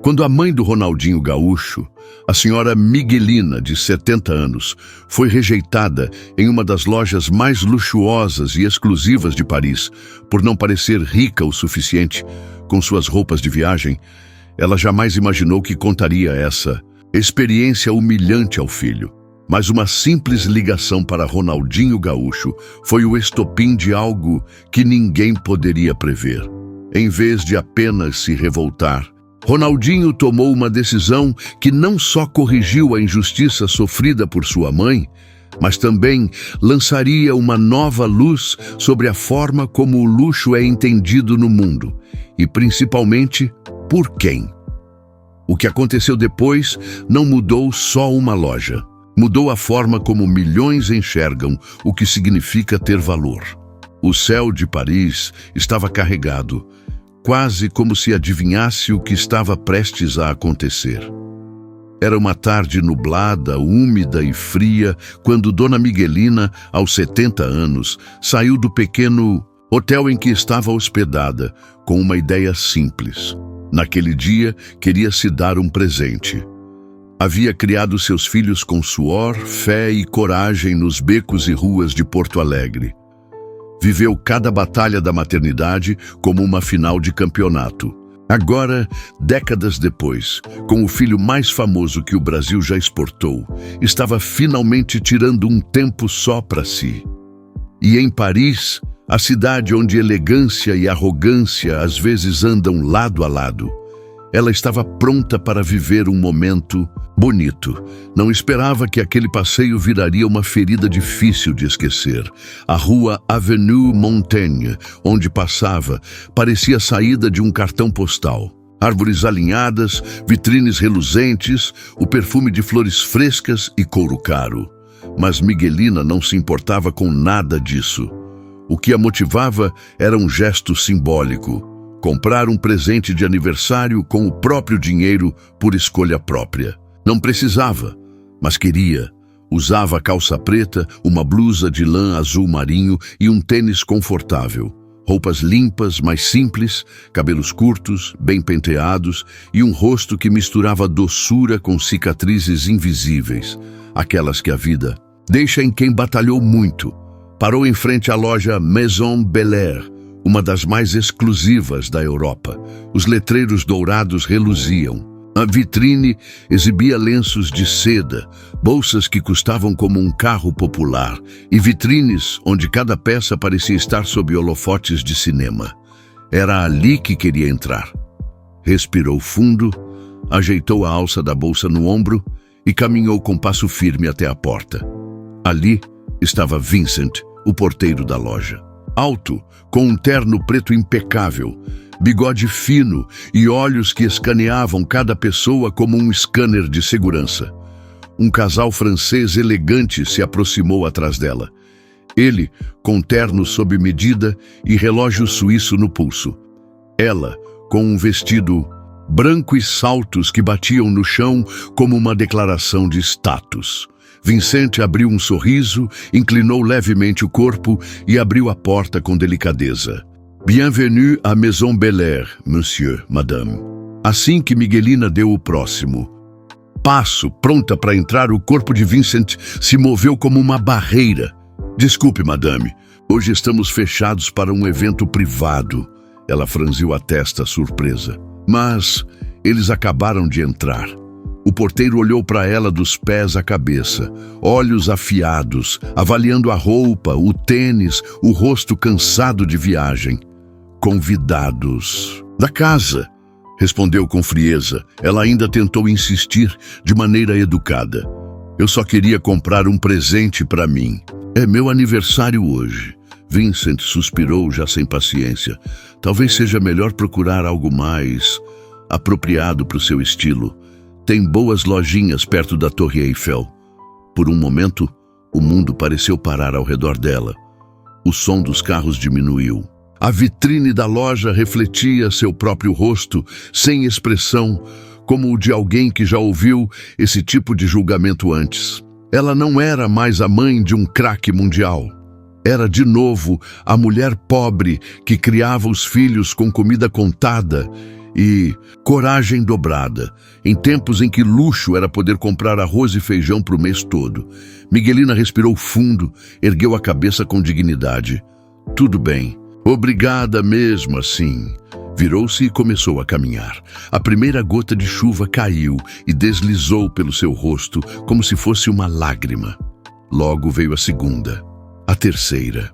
Quando a mãe do Ronaldinho Gaúcho, a senhora Miguelina, de 70 anos, foi rejeitada em uma das lojas mais luxuosas e exclusivas de Paris por não parecer rica o suficiente com suas roupas de viagem, ela jamais imaginou que contaria essa experiência humilhante ao filho. Mas uma simples ligação para Ronaldinho Gaúcho foi o estopim de algo que ninguém poderia prever. Em vez de apenas se revoltar, Ronaldinho tomou uma decisão que não só corrigiu a injustiça sofrida por sua mãe, mas também lançaria uma nova luz sobre a forma como o luxo é entendido no mundo, e principalmente por quem. O que aconteceu depois não mudou só uma loja, mudou a forma como milhões enxergam o que significa ter valor. O céu de Paris estava carregado, quase como se adivinhasse o que estava prestes a acontecer. Era uma tarde nublada, úmida e fria, quando Dona Miguelina, aos 70 anos, saiu do pequeno hotel em que estava hospedada, com uma ideia simples. Naquele dia, queria se dar um presente. Havia criado seus filhos com suor, fé e coragem nos becos e ruas de Porto Alegre. Viveu cada batalha da maternidade como uma final de campeonato. Agora, décadas depois, com o filho mais famoso que o Brasil já exportou, estava finalmente tirando um tempo só para si. E em Paris, a cidade onde elegância e arrogância às vezes andam lado a lado, ela estava pronta para viver um momento bonito. Não esperava que aquele passeio viraria uma ferida difícil de esquecer. A rua Avenue Montaigne, onde passava, parecia a saída de um cartão postal. Árvores alinhadas, vitrines reluzentes, o perfume de flores frescas e couro caro. Mas Miguelina não se importava com nada disso. O que a motivava era um gesto simbólico: comprar um presente de aniversário com o próprio dinheiro por escolha própria. Não precisava, mas queria. Usava calça preta, uma blusa de lã azul marinho e um tênis confortável. Roupas limpas, mas simples, cabelos curtos, bem penteados e um rosto que misturava doçura com cicatrizes invisíveis, aquelas que a vida deixa em quem batalhou muito. Parou em frente à loja Maison Belair, uma das mais exclusivas da Europa. Os letreiros dourados reluziam. A vitrine exibia lenços de seda, bolsas que custavam como um carro popular, e vitrines onde cada peça parecia estar sob holofotes de cinema. Era ali que queria entrar. Respirou fundo, ajeitou a alça da bolsa no ombro e caminhou com passo firme até a porta. Ali estava Vincent, o porteiro da loja. Alto, com um terno preto impecável, bigode fino e olhos que escaneavam cada pessoa como um scanner de segurança. Um casal francês elegante se aproximou atrás dela. Ele, com terno sob medida e relógio suíço no pulso. Ela, com um vestido branco e saltos que batiam no chão como uma declaração de status. Vincent abriu um sorriso, inclinou levemente o corpo e abriu a porta com delicadeza. Bienvenue à Maison Belair, monsieur, madame. Assim que Miguelina deu o próximo passo, pronta para entrar, o corpo de Vincent se moveu como uma barreira. Desculpe, madame, hoje estamos fechados para um evento privado. Ela franziu a testa, surpresa. Mas eles acabaram de entrar. O porteiro olhou para ela dos pés à cabeça, olhos afiados, avaliando a roupa, o tênis, o rosto cansado de viagem. Convidados da casa, respondeu com frieza. Ela ainda tentou insistir de maneira educada. Eu só queria comprar um presente para mim. É meu aniversário hoje. Vincent suspirou, já sem paciência. Talvez seja melhor procurar algo mais apropriado para o seu estilo. Tem boas lojinhas perto da Torre Eiffel. Por um momento, o mundo pareceu parar ao redor dela. O som dos carros diminuiu. A vitrine da loja refletia seu próprio rosto, sem expressão, como o de alguém que já ouviu esse tipo de julgamento antes. Ela não era mais a mãe de um craque mundial. Era, de novo, a mulher pobre que criava os filhos com comida contada e coragem dobrada, em tempos em que luxo era poder comprar arroz e feijão para o mês todo. Miguelina respirou fundo, ergueu a cabeça com dignidade. Tudo bem, obrigada mesmo assim. Virou-se e começou a caminhar. A primeira gota de chuva caiu e deslizou pelo seu rosto como se fosse uma lágrima. Logo veio a segunda, a terceira.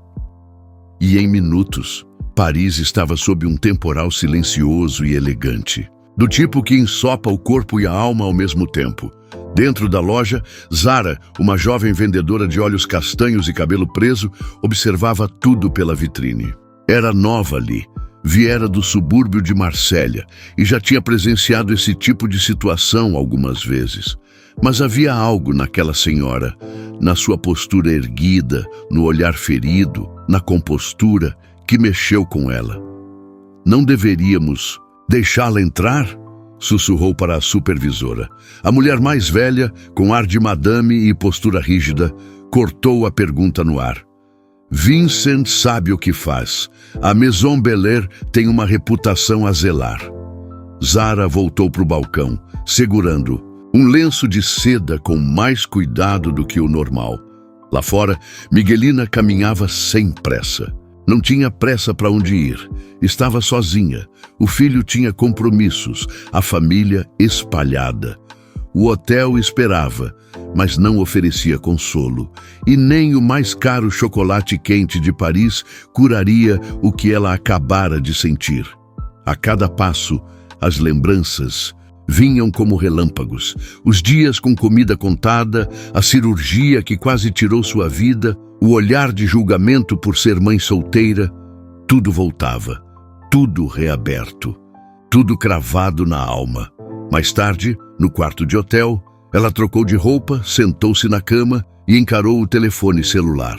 E em minutos, Paris estava sob um temporal silencioso e elegante, do tipo que ensopa o corpo e a alma ao mesmo tempo. Dentro da loja, Zara, uma jovem vendedora de olhos castanhos e cabelo preso, observava tudo pela vitrine. Era nova ali, viera do subúrbio de Marsella e já tinha presenciado esse tipo de situação algumas vezes. Mas havia algo naquela senhora, na sua postura erguida, no olhar ferido, na compostura, que mexeu com ela. Não deveríamos deixá-la entrar? Sussurrou para a supervisora. A mulher mais velha, com ar de madame e postura rígida, cortou a pergunta no ar. Vincent sabe o que faz. A Maison Belair tem uma reputação a zelar. Zara voltou para o balcão, segurando um lenço de seda com mais cuidado do que o normal. Lá fora, Miguelina caminhava sem pressa. Não tinha pressa para onde ir. Estava sozinha. O filho tinha compromissos, a família espalhada. O hotel esperava, mas não oferecia consolo. E nem o mais caro chocolate quente de Paris curaria o que ela acabara de sentir. A cada passo, as lembranças vinham como relâmpagos. Os dias com comida contada, a cirurgia que quase tirou sua vida, o olhar de julgamento por ser mãe solteira, tudo voltava, tudo reaberto, tudo cravado na alma. Mais tarde, no quarto de hotel, ela trocou de roupa, sentou-se na cama e encarou o telefone celular.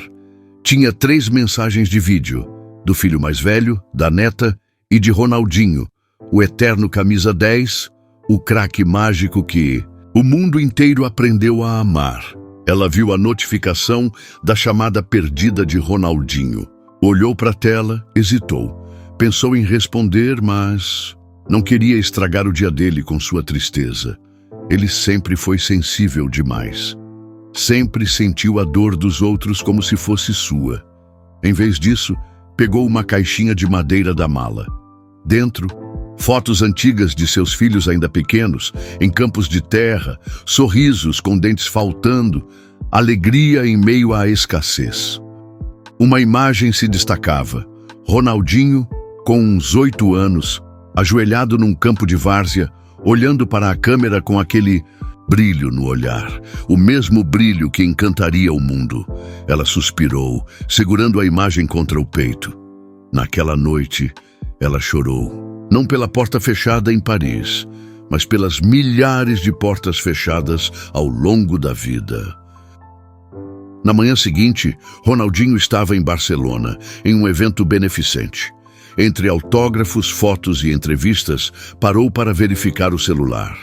Tinha 3 mensagens de vídeo, do filho mais velho, da neta e de Ronaldinho, o eterno camisa 10, o craque mágico que o mundo inteiro aprendeu a amar. Ela viu a notificação da chamada perdida de Ronaldinho. Olhou para a tela, hesitou. Pensou em responder, mas não queria estragar o dia dele com sua tristeza. Ele sempre foi sensível demais. Sempre sentiu a dor dos outros como se fosse sua. Em vez disso, pegou uma caixinha de madeira da mala. Dentro, fotos antigas de seus filhos ainda pequenos, em campos de terra, sorrisos com dentes faltando, alegria em meio à escassez. Uma imagem se destacava. Ronaldinho, com uns 8 anos, ajoelhado num campo de várzea, olhando para a câmera com aquele brilho no olhar, o mesmo brilho que encantaria o mundo. Ela suspirou, segurando a imagem contra o peito. Naquela noite, ela chorou. Não pela porta fechada em Paris, mas pelas milhares de portas fechadas ao longo da vida. Na manhã seguinte, Ronaldinho estava em Barcelona, em um evento beneficente. Entre autógrafos, fotos e entrevistas, parou para verificar o celular.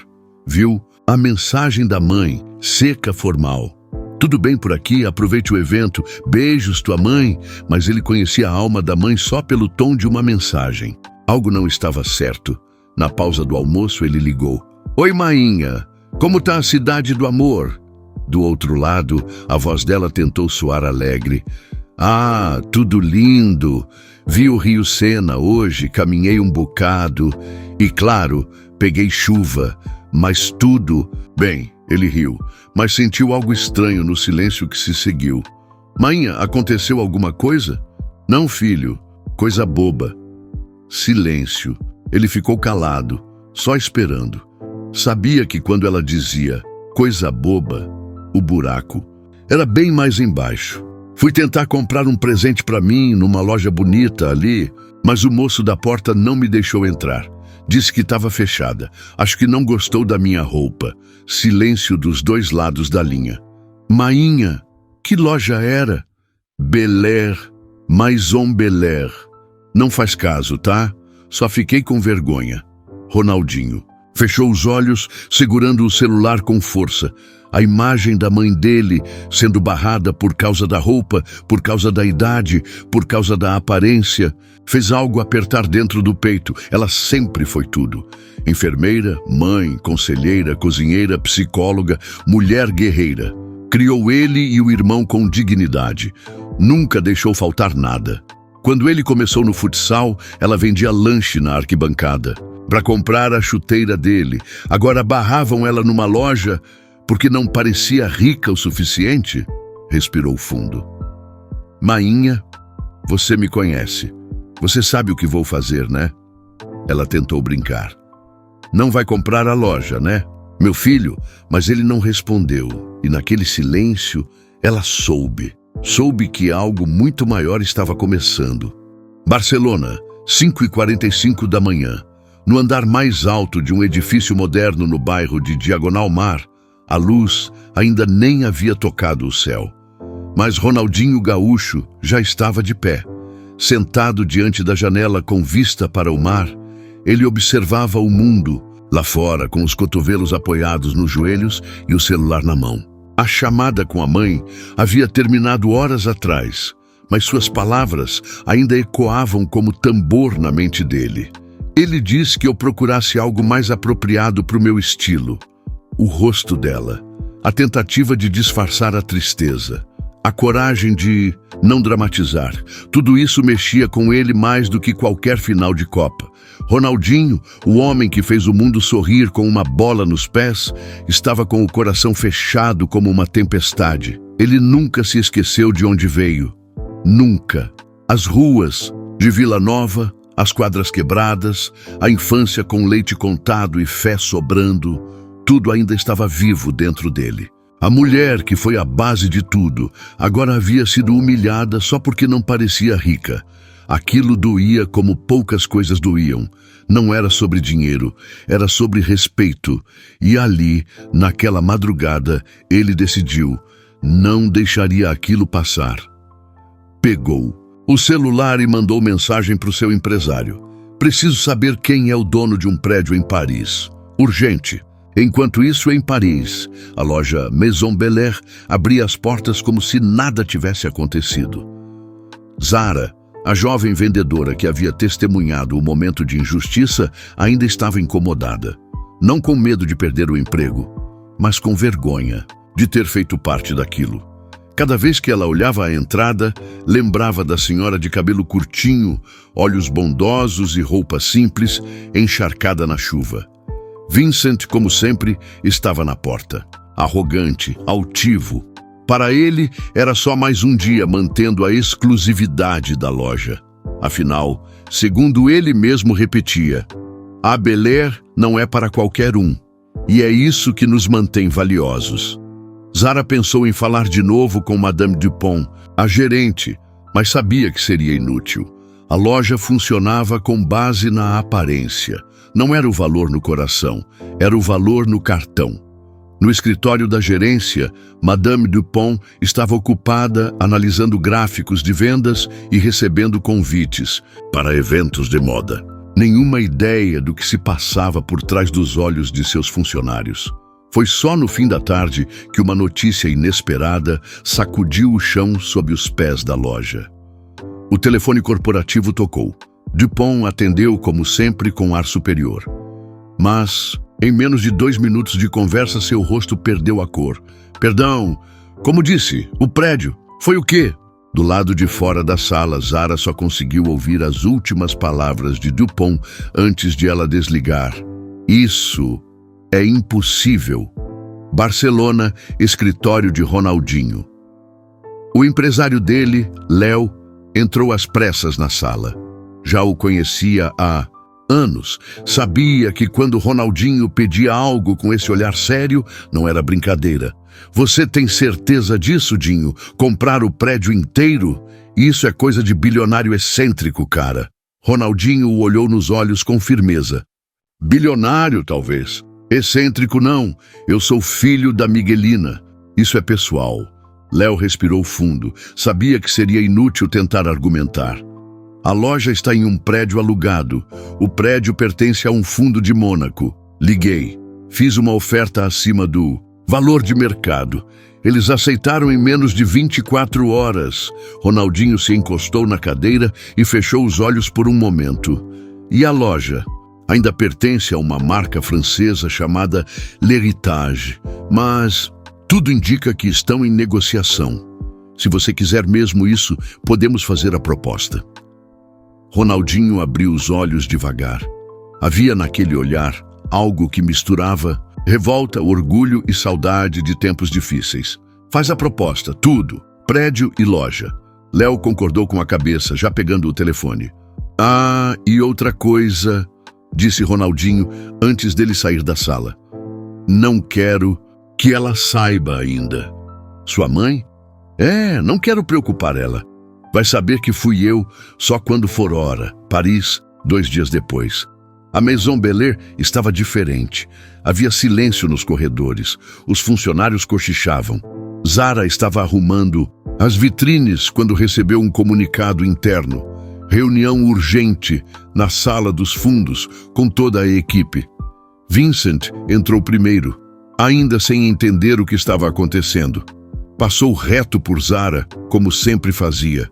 Viu a mensagem da mãe, seca, formal. Tudo bem por aqui, aproveite o evento, beijos tua mãe, mas ele conhecia a alma da mãe só pelo tom de uma mensagem. Algo não estava certo. Na pausa do almoço, ele ligou. Oi, mainha, como tá a cidade do amor? Do outro lado, a voz dela tentou soar alegre. Ah, tudo lindo. Vi o Rio Sena hoje, caminhei um bocado. E claro, peguei chuva, mas tudo... Bem, ele riu, mas sentiu algo estranho no silêncio que se seguiu. Mainha, aconteceu alguma coisa? Não, filho, coisa boba. Silêncio. Ele ficou calado, só esperando. Sabia que quando ela dizia coisa boba, o buraco era bem mais embaixo. Fui tentar comprar um presente para mim numa loja bonita ali, mas o moço da porta não me deixou entrar. Disse que estava fechada. Acho que não gostou da minha roupa. Silêncio dos 2 lados da linha. Mainha, que loja era? Belair, Maison Belair. Não faz caso, tá? Só fiquei com vergonha. Ronaldinho. Fechou os olhos, segurando o celular com força. A imagem da mãe dele sendo barrada por causa da roupa, por causa da idade, por causa da aparência, fez algo apertar dentro do peito. Ela sempre foi tudo. Enfermeira, mãe, conselheira, cozinheira, psicóloga, mulher guerreira. Criou ele e o irmão com dignidade. Nunca deixou faltar nada. Quando ele começou no futsal, ela vendia lanche na arquibancada para comprar a chuteira dele. Agora barravam ela numa loja porque não parecia rica o suficiente. Respirou fundo. Mainha, você me conhece. Você sabe o que vou fazer, né? Ela tentou brincar. Não vai comprar a loja, né? Meu filho, mas ele não respondeu. E naquele silêncio, ela soube. Soube que algo muito maior estava começando. Barcelona, 5h45 da manhã. No andar mais alto de um edifício moderno no bairro de Diagonal Mar, a luz ainda nem havia tocado o céu. Mas Ronaldinho Gaúcho já estava de pé. Sentado diante da janela com vista para o mar, ele observava o mundo, lá fora, com os cotovelos apoiados nos joelhos e o celular na mão. A chamada com a mãe havia terminado horas atrás, mas suas palavras ainda ecoavam como tambor na mente dele. Ele disse que eu procurasse algo mais apropriado para o meu estilo. O rosto dela, a tentativa de disfarçar a tristeza, a coragem de não dramatizar. Tudo isso mexia com ele mais do que qualquer final de Copa. Ronaldinho, o homem que fez o mundo sorrir com uma bola nos pés, estava com o coração fechado como uma tempestade. Ele nunca se esqueceu de onde veio. Nunca. As ruas de Vila Nova, as quadras quebradas, a infância com leite contado e fé sobrando, tudo ainda estava vivo dentro dele. A mulher, que foi a base de tudo, agora havia sido humilhada só porque não parecia rica. Aquilo doía como poucas coisas doíam. Não era sobre dinheiro, era sobre respeito. E ali, naquela madrugada, ele decidiu, não deixaria aquilo passar. Pegou o celular e mandou mensagem para o seu empresário. Preciso saber quem é o dono de um prédio em Paris. Urgente. Enquanto isso, em Paris, a loja Maison Belair abria as portas como se nada tivesse acontecido. Zara, a jovem vendedora que havia testemunhado o momento de injustiça, ainda estava incomodada. Não com medo de perder o emprego, mas com vergonha de ter feito parte daquilo. Cada vez que ela olhava a entrada, lembrava da senhora de cabelo curtinho, olhos bondosos e roupa simples, encharcada na chuva. Vincent, como sempre, estava na porta, arrogante, altivo. Para ele, era só mais um dia mantendo a exclusividade da loja. Afinal, segundo ele mesmo repetia, a Belair não é para qualquer um, e é isso que nos mantém valiosos. Zara pensou em falar de novo com Madame Dupont, a gerente, mas sabia que seria inútil. A loja funcionava com base na aparência. Não era o valor no coração, era o valor no cartão. No escritório da gerência, Madame Dupont estava ocupada analisando gráficos de vendas e recebendo convites para eventos de moda. Nenhuma ideia do que se passava por trás dos olhos de seus funcionários. Foi só no fim da tarde que uma notícia inesperada sacudiu o chão sob os pés da loja. O telefone corporativo tocou. Dupont atendeu, como sempre, com ar superior. Mas, em menos de 2 minutos de conversa, seu rosto perdeu a cor. Perdão, como disse, o prédio. Foi o quê? Do lado de fora da sala, Zara só conseguiu ouvir as últimas palavras de Dupont antes de ela desligar. Isso é impossível. Barcelona, escritório de Ronaldinho. O empresário dele, Léo, entrou às pressas na sala. Já o conhecia há anos. Sabia que quando Ronaldinho pedia algo com esse olhar sério, não era brincadeira. Você tem certeza disso, Dinho? Comprar o prédio inteiro? Isso é coisa de bilionário excêntrico, cara. Ronaldinho o olhou nos olhos com firmeza. Bilionário, talvez. Excêntrico, não. Eu sou filho da Miguelina. Isso é pessoal. Léo respirou fundo. Sabia que seria inútil tentar argumentar. A loja está em um prédio alugado. O prédio pertence a um fundo de Mônaco. Liguei. Fiz uma oferta acima do valor de mercado. Eles aceitaram em menos de 24 horas. Ronaldinho se encostou na cadeira e fechou os olhos por um momento. E a loja? Ainda pertence a uma marca francesa chamada L'Héritage, mas tudo indica que estão em negociação. Se você quiser mesmo isso, podemos fazer a proposta. Ronaldinho abriu os olhos devagar. Havia naquele olhar algo que misturava revolta, orgulho e saudade de tempos difíceis. Faz a proposta, tudo, prédio e loja. Léo concordou com a cabeça, já pegando o telefone. Ah, e outra coisa, disse Ronaldinho antes dele sair da sala. Não quero que ela saiba ainda. Sua mãe? Não quero preocupar ela. Vai saber que fui eu só quando for hora. Paris, 2 dias depois. A Maison Belair estava diferente. Havia silêncio nos corredores. Os funcionários cochichavam. Zara estava arrumando as vitrines quando recebeu um comunicado interno. Reunião urgente na sala dos fundos com toda a equipe. Vincent entrou primeiro, ainda sem entender o que estava acontecendo. Passou reto por Zara, como sempre fazia.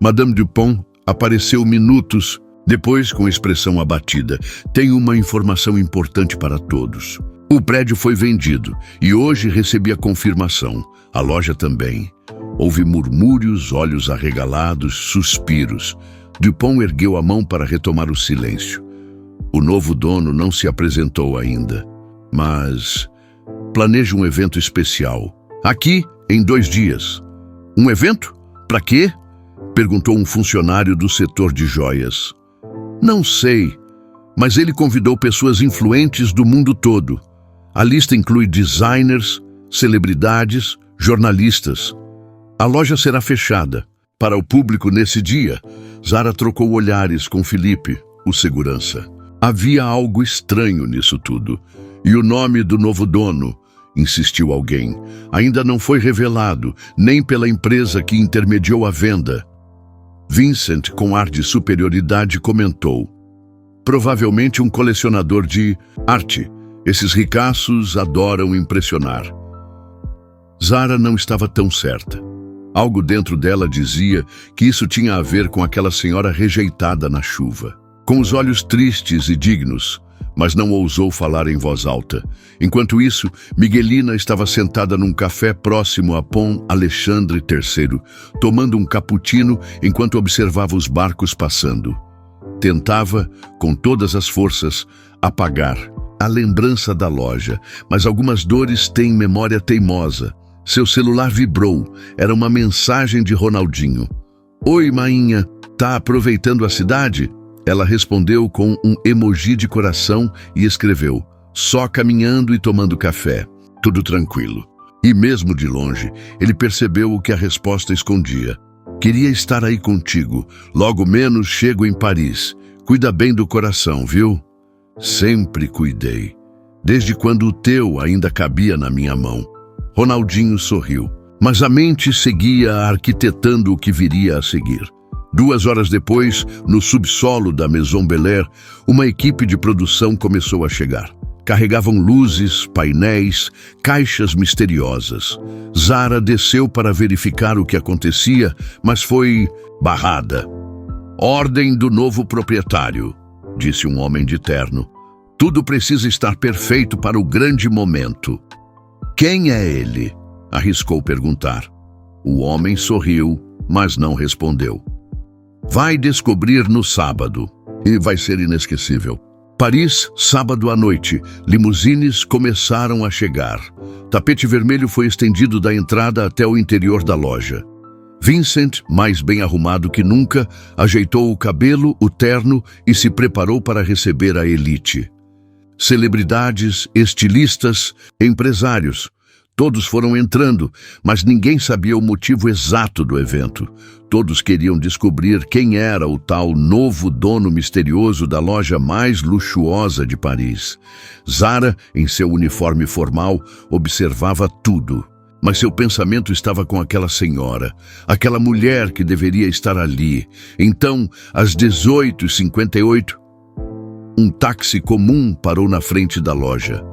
Madame Dupont apareceu minutos depois com expressão abatida. Tenho uma informação importante para todos. O prédio foi vendido e hoje recebi a confirmação. A loja também. Houve murmúrios, olhos arregalados, suspiros. Dupont ergueu a mão para retomar o silêncio. O novo dono não se apresentou ainda, mas planeja um evento especial. Aqui, em 2 dias. Um evento? Para quê? Perguntou um funcionário do setor de joias. Não sei, mas ele convidou pessoas influentes do mundo todo. A lista inclui designers, celebridades, jornalistas. A loja será fechada para o público nesse dia. Zara trocou olhares com Felipe, o segurança. Havia algo estranho nisso tudo. E o nome do novo dono, insistiu alguém, ainda não foi revelado, nem pela empresa que intermediou a venda. Vincent, com ar de superioridade, comentou. Provavelmente um colecionador de arte. Esses ricaços adoram impressionar. Zara não estava tão certa. Algo dentro dela dizia que isso tinha a ver com aquela senhora rejeitada na chuva. Com os olhos tristes e dignos, mas não ousou falar em voz alta. Enquanto isso, Miguelina estava sentada num café próximo a Pont Alexandre III, tomando um cappuccino enquanto observava os barcos passando. Tentava, com todas as forças, apagar a lembrança da loja, mas algumas dores têm memória teimosa. Seu celular vibrou. Era uma mensagem de Ronaldinho. Oi, mainha, tá aproveitando a cidade? Ela respondeu com um emoji de coração e escreveu, só caminhando e tomando café. Tudo tranquilo. E mesmo de longe, ele percebeu o que a resposta escondia. Queria estar aí contigo. Logo menos chego em Paris. Cuida bem do coração, viu? Sempre cuidei. Desde quando o teu ainda cabia na minha mão. Ronaldinho sorriu, mas a mente seguia arquitetando o que viria a seguir. 2 horas depois, no subsolo da Maison Belair, uma equipe de produção começou a chegar. Carregavam luzes, painéis, caixas misteriosas. Zara desceu para verificar o que acontecia, mas foi barrada. Ordem do novo proprietário, disse um homem de terno. Tudo precisa estar perfeito para o grande momento. Quem é ele? Arriscou perguntar. O homem sorriu, mas não respondeu. Vai descobrir no sábado, e vai ser inesquecível. Paris, sábado à noite, limusines começaram a chegar. Tapete vermelho foi estendido da entrada até o interior da loja. Vincent, mais bem arrumado que nunca, ajeitou o cabelo, o terno e se preparou para receber a elite. Celebridades, estilistas, empresários. Todos foram entrando, mas ninguém sabia o motivo exato do evento. Todos queriam descobrir quem era o tal novo dono misterioso da loja mais luxuosa de Paris. Zara, em seu uniforme formal, observava tudo. Mas seu pensamento estava com aquela senhora, aquela mulher que deveria estar ali. Então, às 18h58, Um táxi comum parou na frente da loja.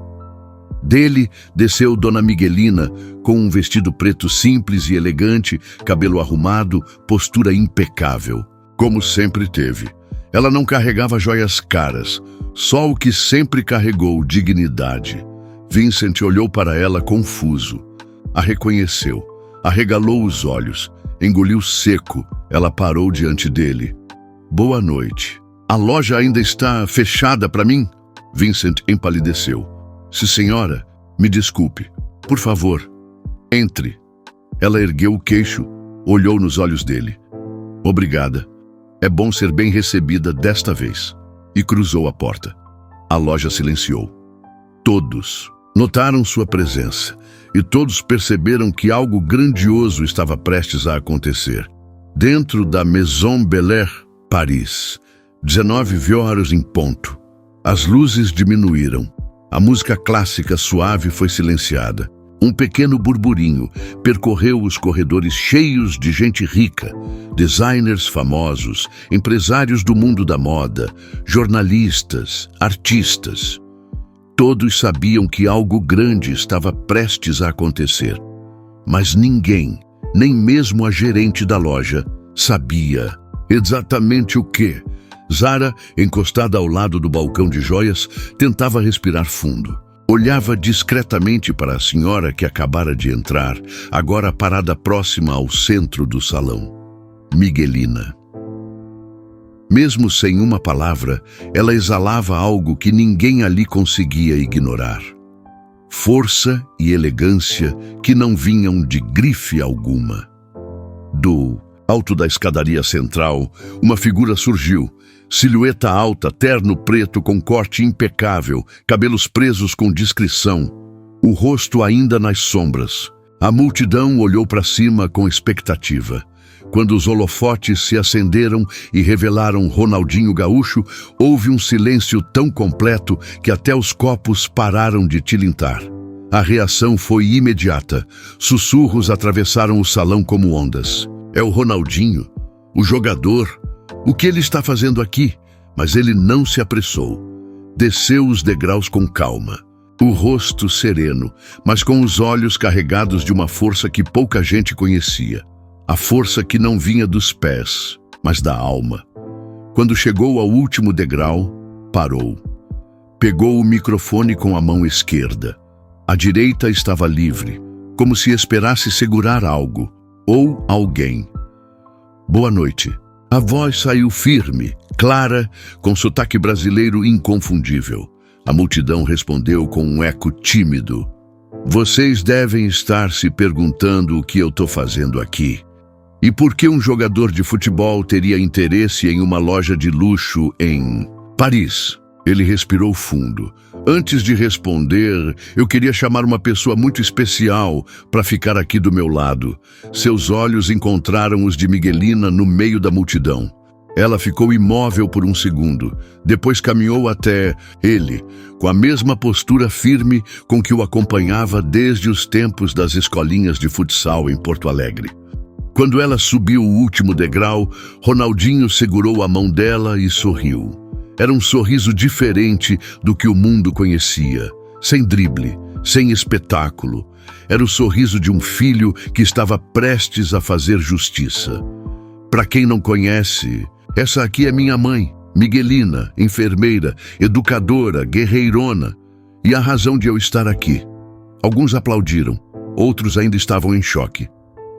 Dele desceu Dona Miguelina, com um vestido preto simples e elegante, cabelo arrumado, postura impecável, como sempre teve. Ela não carregava joias caras, só o que sempre carregou, dignidade. Vincent olhou para ela confuso. A reconheceu, arregalou os olhos, engoliu seco. Ela parou diante dele. Boa noite. A loja ainda está fechada para mim? Vincent empalideceu. Se senhora, me desculpe. Por favor, entre. Ela ergueu o queixo, olhou nos olhos dele. Obrigada. É bom ser bem recebida desta vez. E cruzou a porta. A loja silenciou. Todos notaram sua presença e todos perceberam que algo grandioso estava prestes a acontecer. Dentro da Maison Bel Air, Paris, 19 horas em ponto. As luzes diminuíram. A música clássica suave foi silenciada. Um pequeno burburinho percorreu os corredores cheios de gente rica, designers famosos, empresários do mundo da moda, jornalistas, artistas. Todos sabiam que algo grande estava prestes a acontecer. Mas ninguém, nem mesmo a gerente da loja, sabia exatamente o que. Zara, encostada ao lado do balcão de joias, tentava respirar fundo. Olhava discretamente para a senhora que acabara de entrar, agora parada próxima ao centro do salão. Miguelina. Mesmo sem uma palavra, ela exalava algo que ninguém ali conseguia ignorar. Força e elegância que não vinham de grife alguma. Do alto da escadaria central, uma figura surgiu. Silhueta alta, terno preto com corte impecável, cabelos presos com discrição, o rosto ainda nas sombras. A multidão olhou para cima com expectativa. Quando os holofotes se acenderam e revelaram Ronaldinho Gaúcho, houve um silêncio tão completo que até os copos pararam de tilintar. A reação foi imediata. Sussurros atravessaram o salão como ondas. É o Ronaldinho, o jogador. O que ele está fazendo aqui? Mas ele não se apressou. Desceu os degraus com calma. O rosto sereno, mas com os olhos carregados de uma força que pouca gente conhecia. A força que não vinha dos pés, mas da alma. Quando chegou ao último degrau, parou. Pegou o microfone com a mão esquerda. A direita estava livre, como se esperasse segurar algo, ou alguém. Boa noite. A voz saiu firme, clara, com sotaque brasileiro inconfundível. A multidão respondeu com um eco tímido. Vocês devem estar se perguntando o que eu estou fazendo aqui. E por que um jogador de futebol teria interesse em uma loja de luxo em Paris? Ele respirou fundo. Antes de responder, eu queria chamar uma pessoa muito especial para ficar aqui do meu lado. Seus olhos encontraram os de Miguelina no meio da multidão. Ela ficou imóvel por um segundo. Depois caminhou até ele, com a mesma postura firme com que o acompanhava desde os tempos das escolinhas de futsal em Porto Alegre. Quando ela subiu o último degrau, Ronaldinho segurou a mão dela e sorriu. Era um sorriso diferente do que o mundo conhecia, sem drible, sem espetáculo. Era o sorriso de um filho que estava prestes a fazer justiça. Para quem não conhece, essa aqui é minha mãe, Miguelina, enfermeira, educadora, guerreirona, e a razão de eu estar aqui. Alguns aplaudiram, outros ainda estavam em choque.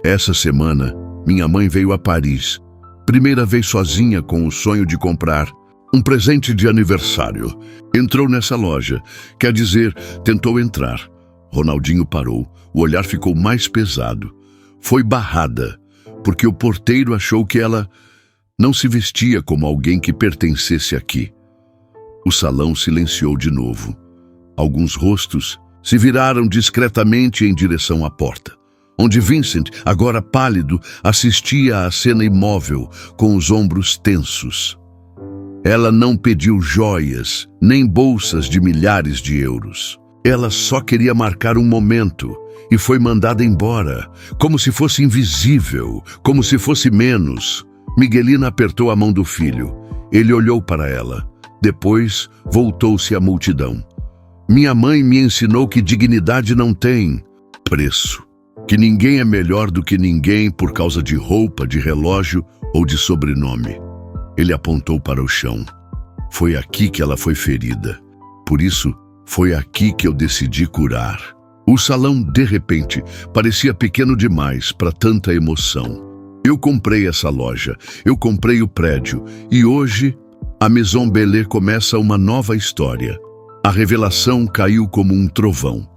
Essa semana, minha mãe veio a Paris, primeira vez sozinha com o sonho de comprar um presente de aniversário. Entrou nessa loja, quer dizer, tentou entrar. Ronaldinho parou, o olhar ficou mais pesado. Foi barrada, porque o porteiro achou que ela não se vestia como alguém que pertencesse aqui. O salão silenciou de novo. Alguns rostos se viraram discretamente em direção à porta, onde Vincent, agora pálido, assistia à cena imóvel, com os ombros tensos. Ela não pediu joias, nem bolsas de milhares de euros. Ela só queria marcar um momento e foi mandada embora, como se fosse invisível, como se fosse menos. Miguelina apertou a mão do filho. Ele olhou para ela. Depois, voltou-se à multidão. Minha mãe me ensinou que dignidade não tem preço, que ninguém é melhor do que ninguém por causa de roupa, de relógio ou de sobrenome. Ele apontou para o chão. Foi aqui que ela foi ferida. Por isso, foi aqui que eu decidi curar. O salão, de repente, parecia pequeno demais para tanta emoção. Eu comprei essa loja, eu comprei o prédio, e hoje a Maison Belair começa uma nova história. A revelação caiu como um trovão.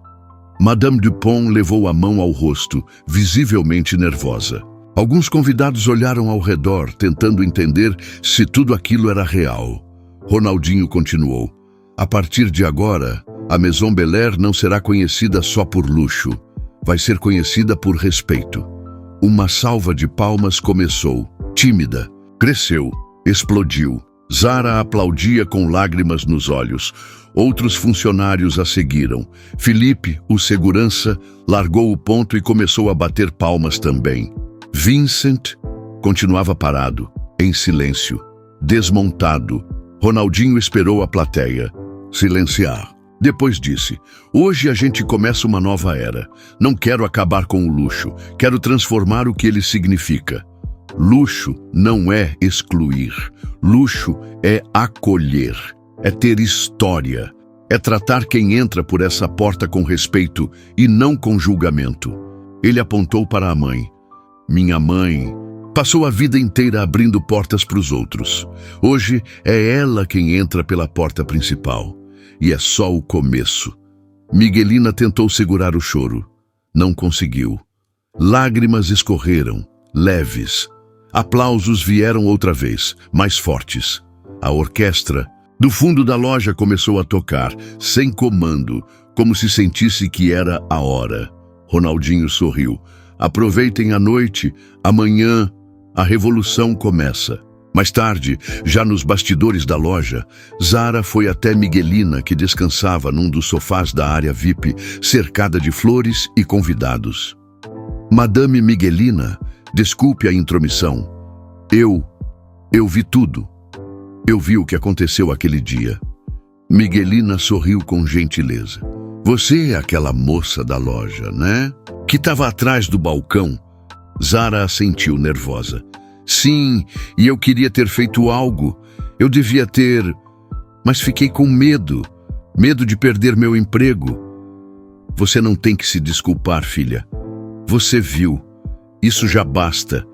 Madame Dupont levou a mão ao rosto, visivelmente nervosa. Alguns convidados olharam ao redor, tentando entender se tudo aquilo era real. Ronaldinho continuou. A partir de agora, a Maison Belair não será conhecida só por luxo. Vai ser conhecida por respeito. Uma salva de palmas começou. Tímida, cresceu, explodiu. Zara aplaudia com lágrimas nos olhos. Outros funcionários a seguiram. Felipe, o segurança, largou o ponto e começou a bater palmas também. Vincent continuava parado, em silêncio, desmontado. Ronaldinho esperou a plateia silenciar. Depois disse: hoje a gente começa uma nova era. Não quero acabar com o luxo, quero transformar o que ele significa. Luxo não é excluir. Luxo é acolher, é ter história, é tratar quem entra por essa porta com respeito e não com julgamento. Ele apontou para a mãe. Minha mãe passou a vida inteira abrindo portas para os outros. Hoje é ela quem entra pela porta principal. E é só o começo. Miguelina tentou segurar o choro. Não conseguiu. Lágrimas escorreram, leves. Aplausos vieram outra vez, mais fortes. A orquestra, do fundo da loja, começou a tocar, sem comando, como se sentisse que era a hora. Ronaldinho sorriu. Aproveitem a noite, amanhã a revolução começa. Mais tarde, já nos bastidores da loja, Zara foi até Miguelina, que descansava num dos sofás da área VIP, cercada de flores e convidados. Madame Miguelina, desculpe a intromissão. Eu vi tudo. Eu vi o que aconteceu aquele dia. Miguelina sorriu com gentileza. Você é aquela moça da loja, né? Que estava atrás do balcão. Zara assentiu nervosa. Sim, e eu queria ter feito algo. Eu devia ter... Mas fiquei com medo. Medo de perder meu emprego. Você não tem que se desculpar, filha. Você viu. Isso já basta.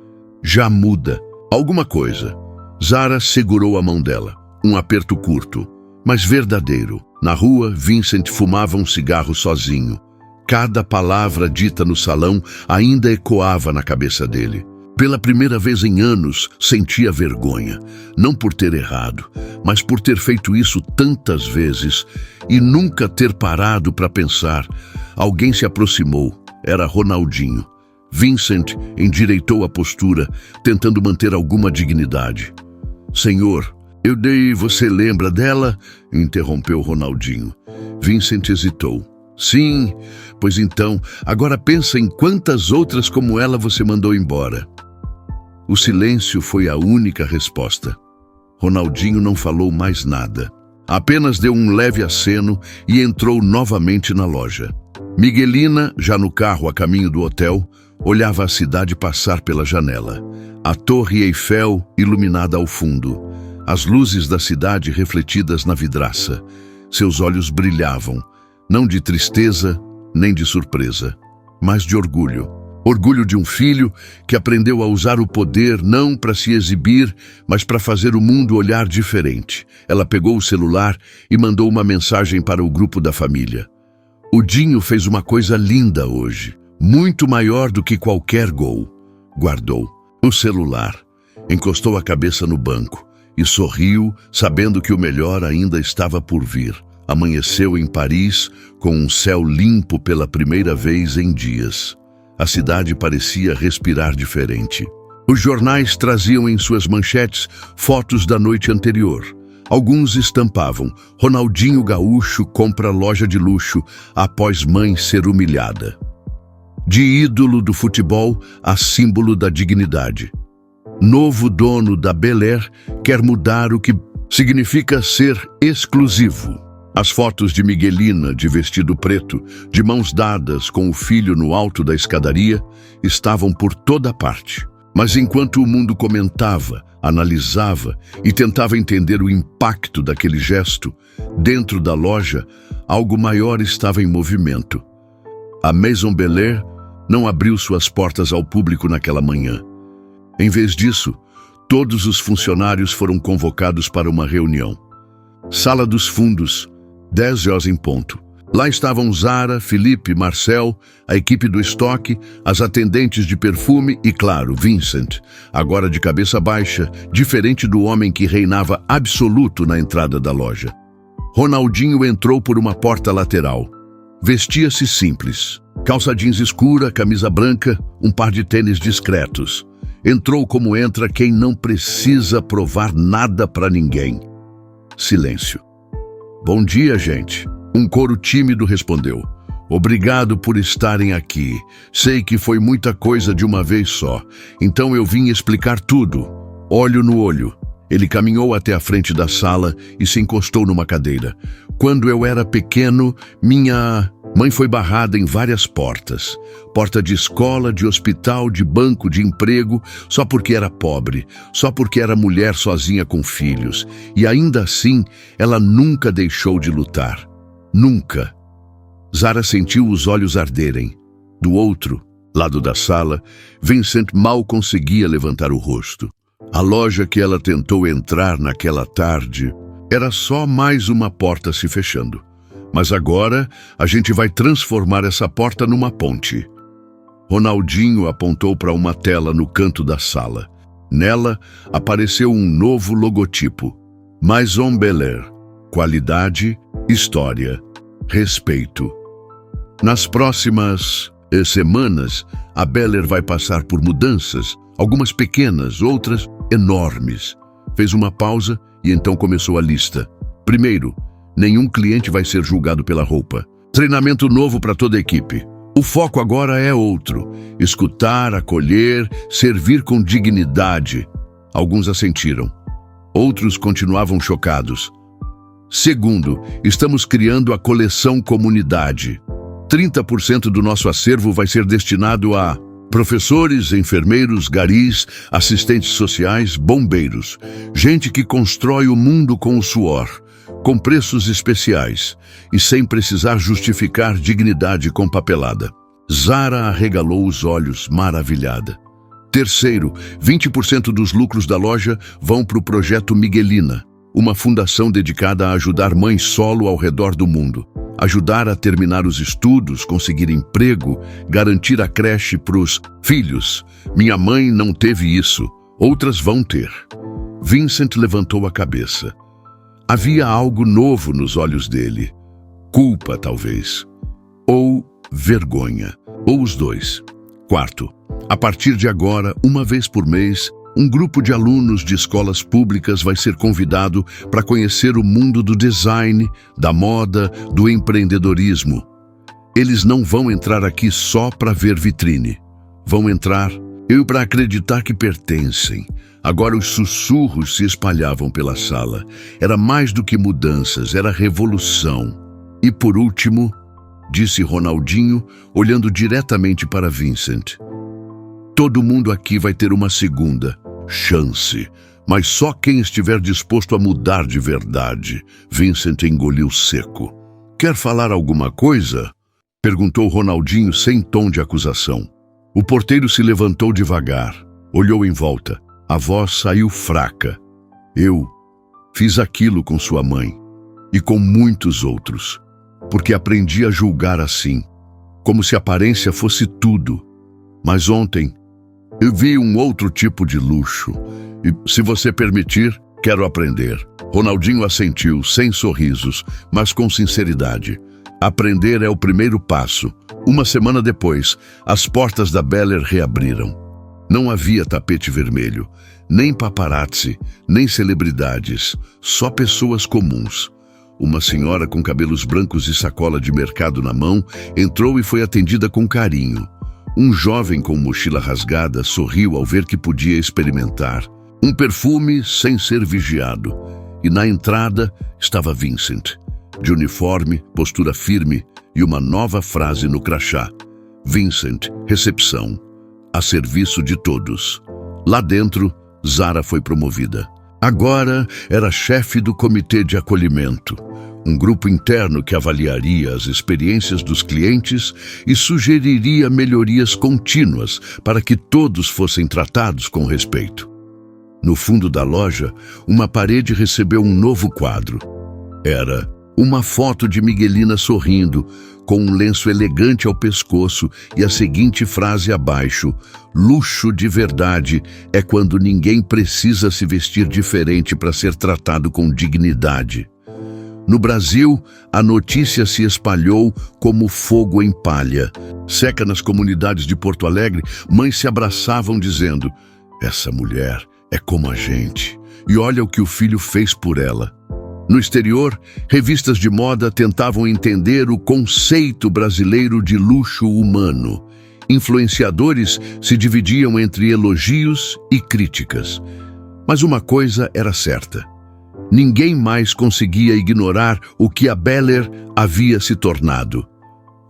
Já muda. Alguma coisa. Zara segurou a mão dela. Um aperto curto, mas verdadeiro. Na rua, Vincent fumava um cigarro sozinho. Cada palavra dita no salão ainda ecoava na cabeça dele. Pela primeira vez em anos, sentia vergonha. Não por ter errado, mas por ter feito isso tantas vezes e nunca ter parado para pensar. Alguém se aproximou. Era Ronaldinho. Vincent endireitou a postura, tentando manter alguma dignidade. Senhor, você lembra dela? Interrompeu Ronaldinho. Vincent hesitou. Sim, pois então, agora pensa em quantas outras como ela você mandou embora. O silêncio foi a única resposta. Ronaldinho não falou mais nada. Apenas deu um leve aceno e entrou novamente na loja. Miguelina, já no carro a caminho do hotel, olhava a cidade passar pela janela. A Torre Eiffel iluminada ao fundo. As luzes da cidade refletidas na vidraça. Seus olhos brilhavam, não de tristeza nem de surpresa, mas de orgulho. Orgulho de um filho que aprendeu a usar o poder não para se exibir, mas para fazer o mundo olhar diferente. Ela pegou o celular e mandou uma mensagem para o grupo da família. O Dinho fez uma coisa linda hoje, muito maior do que qualquer gol. Guardou o celular, encostou a cabeça no banco e sorriu, sabendo que o melhor ainda estava por vir. Amanheceu em Paris com um céu limpo pela primeira vez em dias. A cidade parecia respirar diferente. Os jornais traziam em suas manchetes fotos da noite anterior. Alguns estampavam: Ronaldinho Gaúcho compra loja de luxo após mãe ser humilhada. De ídolo do futebol a símbolo da dignidade. Novo dono da Belair quer mudar o que Significa ser exclusivo. As fotos de Miguelina, de vestido preto, de mãos dadas com o filho no alto da escadaria, estavam por toda parte. Mas enquanto o mundo comentava, analisava e tentava entender o impacto daquele gesto, dentro da loja, algo maior estava em movimento. A Maison Belair não abriu suas portas ao público naquela manhã. Em vez disso, todos os funcionários foram convocados para uma reunião. Sala dos fundos, 10 horas em ponto. Lá estavam Zara, Felipe, Marcel, a equipe do estoque, as atendentes de perfume e, claro, Vincent, agora de cabeça baixa, diferente do homem que reinava absoluto na entrada da loja. Ronaldinho entrou por uma porta lateral. Vestia-se simples. Calça jeans escura, camisa branca, um par de tênis discretos. Entrou como entra quem não precisa provar nada para ninguém. Silêncio. Bom dia, gente. Um coro tímido respondeu. Obrigado por estarem aqui. Sei que foi muita coisa de uma vez só. Então eu vim explicar tudo. Olho no olho. Ele caminhou até a frente da sala e se encostou numa cadeira. Quando eu era pequeno, minha mãe foi barrada em várias portas. Porta de escola, de hospital, de banco, de emprego, só porque era pobre, só porque era mulher sozinha com filhos. E ainda assim, ela nunca deixou de lutar. Nunca. Zara sentiu os olhos arderem. Do outro lado da sala, Vincent mal conseguia levantar o rosto. A loja que ela tentou entrar naquela tarde era só mais uma porta se fechando. Mas agora a gente vai transformar essa porta numa ponte. Ronaldinho apontou para uma tela no canto da sala. Nela apareceu um novo logotipo. Maison Belair. Qualidade, história, respeito. Nas próximas semanas, a Belair vai passar por mudanças, algumas pequenas, outras enormes. Fez uma pausa e então começou a lista. Primeiro, nenhum cliente vai ser julgado pela roupa. Treinamento novo para toda a equipe. O foco agora é outro. Escutar, acolher, servir com dignidade. Alguns assentiram. Outros continuavam chocados. Segundo, estamos criando a coleção comunidade. 30% do nosso acervo vai ser destinado a professores, enfermeiros, garis, assistentes sociais, bombeiros. Gente que constrói o mundo com o suor, com preços especiais e sem precisar justificar dignidade com papelada. Zara arregalou os olhos, maravilhada. Terceiro, 20% dos lucros da loja vão para o projeto Miguelina, uma fundação dedicada a ajudar mães solo ao redor do mundo. Ajudar a terminar os estudos, conseguir emprego, garantir a creche para os filhos. Minha mãe não teve isso, outras vão ter. Vincent levantou a cabeça. Havia algo novo nos olhos dele. Culpa, talvez. Ou vergonha. Ou os dois. Quarto, a partir de agora, uma vez por mês, um grupo de alunos de escolas públicas vai ser convidado para conhecer o mundo do design, da moda, do empreendedorismo. Eles não vão entrar aqui só para ver vitrine. Vão entrar para acreditar que pertencem. Agora os sussurros se espalhavam pela sala. Era mais do que mudanças, era revolução. E por último, disse Ronaldinho, olhando diretamente para Vincent. Todo mundo aqui vai ter uma segunda chance, mas só quem estiver disposto a mudar de verdade. Vincent engoliu seco. Quer falar alguma coisa? Perguntou Ronaldinho sem tom de acusação. O porteiro se levantou devagar, olhou em volta. A voz saiu fraca. Eu fiz aquilo com sua mãe e com muitos outros, porque aprendi a julgar assim, como se aparência fosse tudo. Mas ontem eu vi um outro tipo de luxo e, se você permitir, quero aprender. Ronaldinho assentiu, sem sorrisos, mas com sinceridade. Aprender é o primeiro passo. Uma semana depois, as portas da Belair reabriram. Não havia tapete vermelho, nem paparazzi, nem celebridades, só pessoas comuns. Uma senhora com cabelos brancos e sacola de mercado na mão entrou e foi atendida com carinho. Um jovem com mochila rasgada sorriu ao ver que podia experimentar um perfume sem ser vigiado. e na entrada estava Vincent, de uniforme, postura firme e uma nova frase no crachá. Vincent, recepção, a serviço de todos. Lá dentro, Zara foi promovida. Agora era chefe do comitê de acolhimento, um grupo interno que avaliaria as experiências dos clientes e sugeriria melhorias contínuas para que todos fossem tratados com respeito. No fundo da loja, uma parede recebeu um novo quadro. Era uma foto de Miguelina sorrindo, com um lenço elegante ao pescoço e a seguinte frase abaixo: luxo de verdade é quando ninguém precisa se vestir diferente para ser tratado com dignidade. No Brasil, a notícia se espalhou como fogo em palha. Seca nas comunidades de Porto Alegre, mães se abraçavam dizendo: essa mulher é como a gente, e olha o que o filho fez por ela. No exterior, revistas de moda tentavam entender o conceito brasileiro de luxo humano. Influenciadores se dividiam entre elogios e críticas. Mas uma coisa era certa: ninguém mais conseguia ignorar o que a Beller havia se tornado.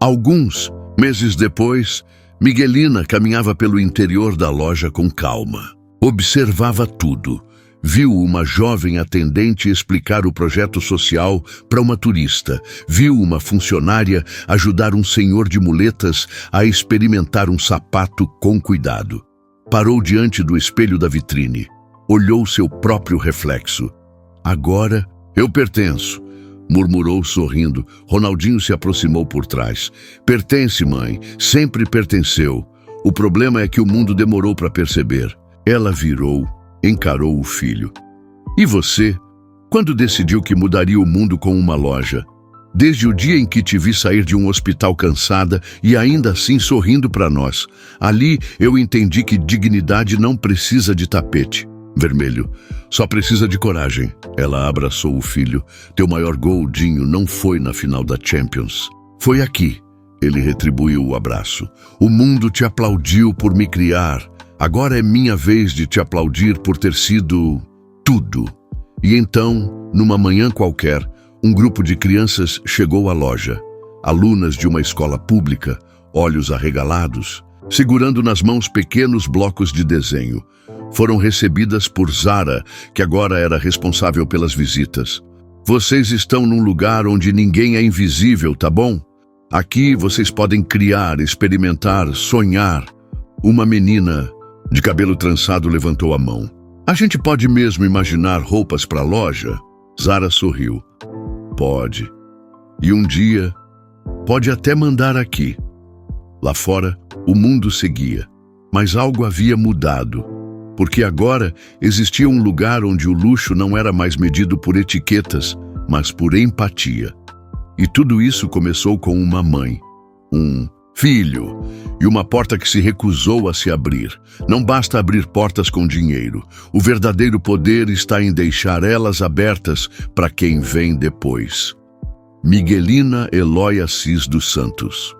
Alguns meses depois, Miguelina caminhava pelo interior da loja com calma. Observava tudo. Viu uma jovem atendente explicar o projeto social para uma turista. Viu uma funcionária ajudar um senhor de muletas a experimentar um sapato com cuidado. Parou diante do espelho da vitrine. Olhou seu próprio reflexo. Agora eu pertenço, murmurou sorrindo. Ronaldinho se aproximou por trás. Pertence, mãe, sempre pertenceu. O problema é que o mundo demorou para perceber. Ela virou, encarou o filho. E você? Quando decidiu que mudaria o mundo com uma loja? Desde o dia em que te vi sair de um hospital cansada e ainda assim sorrindo para nós. Ali eu entendi que dignidade não precisa de tapete vermelho, só precisa de coragem. Ela abraçou o filho. Teu maior gol, Dinho, não foi na final da Champions. Foi aqui. Ele retribuiu o abraço. O mundo te aplaudiu por me criar. Agora é minha vez de te aplaudir por ter sido tudo. E então, numa manhã qualquer, um grupo de crianças chegou à loja. Alunas de uma escola pública, olhos arregalados, segurando nas mãos pequenos blocos de desenho. Foram recebidas por Zara, que agora era responsável pelas visitas. Vocês estão num lugar onde ninguém é invisível, tá bom? Aqui vocês podem criar, experimentar, sonhar. Uma menina de cabelo trançado levantou a mão. A gente pode mesmo imaginar roupas para a loja? Zara sorriu. Pode. E um dia, pode até mandar aqui. Lá fora, o mundo seguia. Mas algo havia mudado. Porque agora existia um lugar onde o luxo não era mais medido por etiquetas, mas por empatia. E tudo isso começou com uma mãe, um filho e uma porta que se recusou a se abrir. Não basta abrir portas com dinheiro. O verdadeiro poder está em deixar elas abertas para quem vem depois. Miguelina Eloy Assis dos Santos.